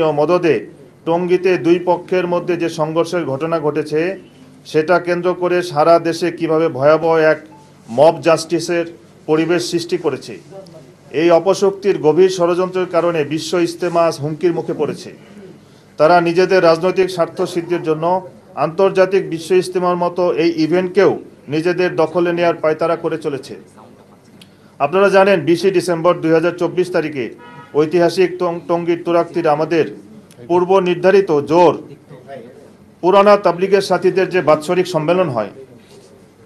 ও মদদে টঙ্গীতে দুই পক্ষের মধ্যে যে সংঘর্ষের ঘটনা ঘটেছে সেটা কেন্দ্র করে সারা দেশে কিভাবে ভয়াবহ এক মব জাস্টিসের পরিবেশ সৃষ্টি করেছে। এই অপশক্তির গভীর ষড়যন্ত্রের কারণে বিশ্ব ইজতেমা হুমকির মুখে পড়েছে। তারা নিজেদের রাজনৈতিক স্বার্থ সিদ্ধির জন্য আন্তর্জাতিক বিশ্ব ইজতেমার মতো এই ইভেন্টকেও নিজেদের দখলে নেওয়ার পায়তারা করে চলেছে। আপনারা জানেন 20 ডিসেম্বর 2024 তারিখে ঐতিহাসিক টঙ্গীর তুরাগ আমাদের পূর্ব নির্ধারিত জোর পুরানা তাবলিগের সাথীদের যে বাৎসরিক সম্মেলন হয়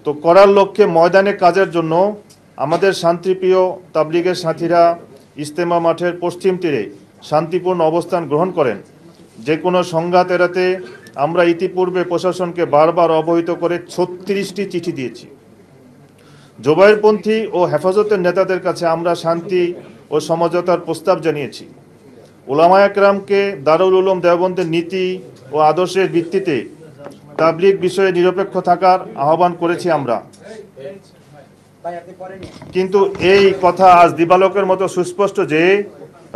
তো করার লক্ষ্যে ময়দানে কাজের জন্য আমাদের শান্তিপ্রিয় তাবলিগের সাথীরা ইজতেমা মাঠের পশ্চিম তীরে শান্তিপূর্ণ অবস্থান গ্রহণ করেন। যে কোনো সংঘাত এড়াতে আমরা ইতিপূর্বে প্রশাসনকে বারবার অবহিত করে 36টি চিঠি দিয়েছি। জোবায়েরপন্থী ও হেফাজতের নেতাদের কাছে আমরা শান্তি ও সমঝোতার প্রস্তাব জানিয়েছি। উলামায়ে কেরামকে দারুল উলুম দেওবন্দের নীতি ও আদর্শের ভিত্তিতে তাবলিগ বিষয়ে নিরপেক্ষ থাকার আহ্বান করেছি আমরা। কিন্তু এই কথা আজ দিবালোকের মতো সুস্পষ্ট যে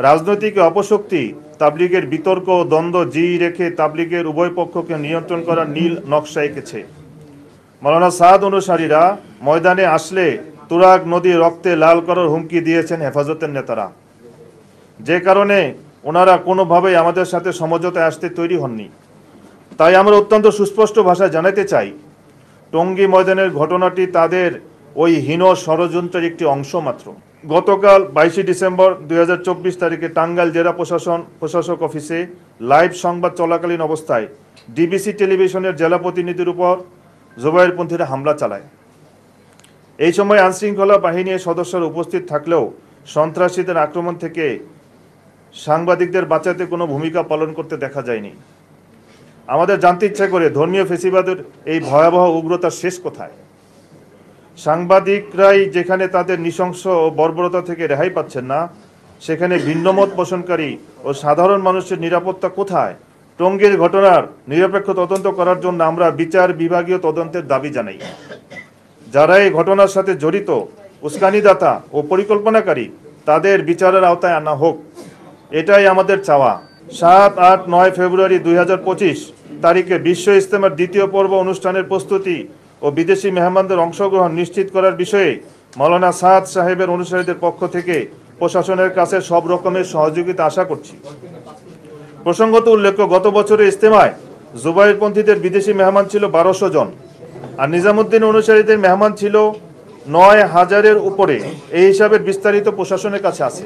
রাজনৈতিক অপশক্তি তাবলিগের বিতর্ক ও দ্বন্দ্ব রেখে তাবলিগের উভয় পক্ষকে নিয়ন্ত্রণ করার নীল নকশা এঁকেছে। মাওলানা সাদ অনুসারীরা ময়দানে আসলে তুরাগ নদী রক্তে লাল করার হুমকি দিয়েছেন হেফাজতের নেতারা, যে কারণে ওনারা কোনোভাবেই আমাদের সাথে সমঝোতায় আসতে তৈরি হননি। তাই আমরা অত্যন্ত সুস্পষ্ট ভাষায় জানাতে চাই, টঙ্গী ময়দানের ঘটনাটি তাদের ওই হীন ষড়যন্ত্রের একটি অংশ মাত্র। গতকাল 22 ডিসেম্বর 2024 তারিখে টাঙ্গাইল জেলা প্রশাসক অফিসে লাইভ সংবাদ চলাকালীন অবস্থায় ডিবিসি টেলিভিশনের জেলা প্রতিনিধির উপর জোবায়েরপন্থীরা হামলা চালায়। এই সময় আইনশৃঙ্খলা বাহিনীর সদস্যরা উপস্থিত থাকলেও সন্ত্রাসীদের আক্রমণ থেকে সাংবাদিকদের বাঁচাতে কোনো ভূমিকা পালন করতে দেখা যায়নি। আমাদের জানতে ইচ্ছা করে ধর্মীয় ফেসিবাদের এই ভয়াবহ উগ্রতার শেষ কোথায়? সাংবাদিকরাই যেখানে তাদের নৃশংস ও বর্বরতা থেকে রেহাই পাচ্ছেন না, সেখানে ভিন্নমত পোষণকারী ও সাধারণ মানুষের নিরাপত্তা কোথায়? টঙ্গীর ঘটনার নিরপেক্ষ তদন্ত করার জন্য আমরা বিচার বিভাগীয় তদন্তের দাবি জানাই। যারা এই ঘটনার সাথে জড়িত, উস্কানিদাতা ও পরিকল্পনাকারী, তাদের বিচারের আওতায় আনা হোক, এটাই আমাদের চাওয়া। 7, 8, 9 ফেব্রুয়ারি 2025 তারিখে বিশ্ব ইজতেমার দ্বিতীয় পর্ব অনুষ্ঠানের প্রস্তুতি ও বিদেশি মেহমানদের অংশগ্রহণ নিশ্চিত করার বিষয়ে মাওলানা সাদ সাহেবের অনুসারীদের পক্ষ থেকে প্রশাসনের কাছে সব রকমের সহযোগিতা আশা করছি। প্রসঙ্গত উল্লেখ্য, গত বছরের ইজতেমায় জোবায়েরপন্থীদের বিদেশি মেহমান ছিল 1200 জন আর নিজামুদ্দিন অনুসারীদের মেহমান ছিল 9000-এর উপরে। এই হিসাবে বিস্তারিত প্রশাসনের কাছে আছে।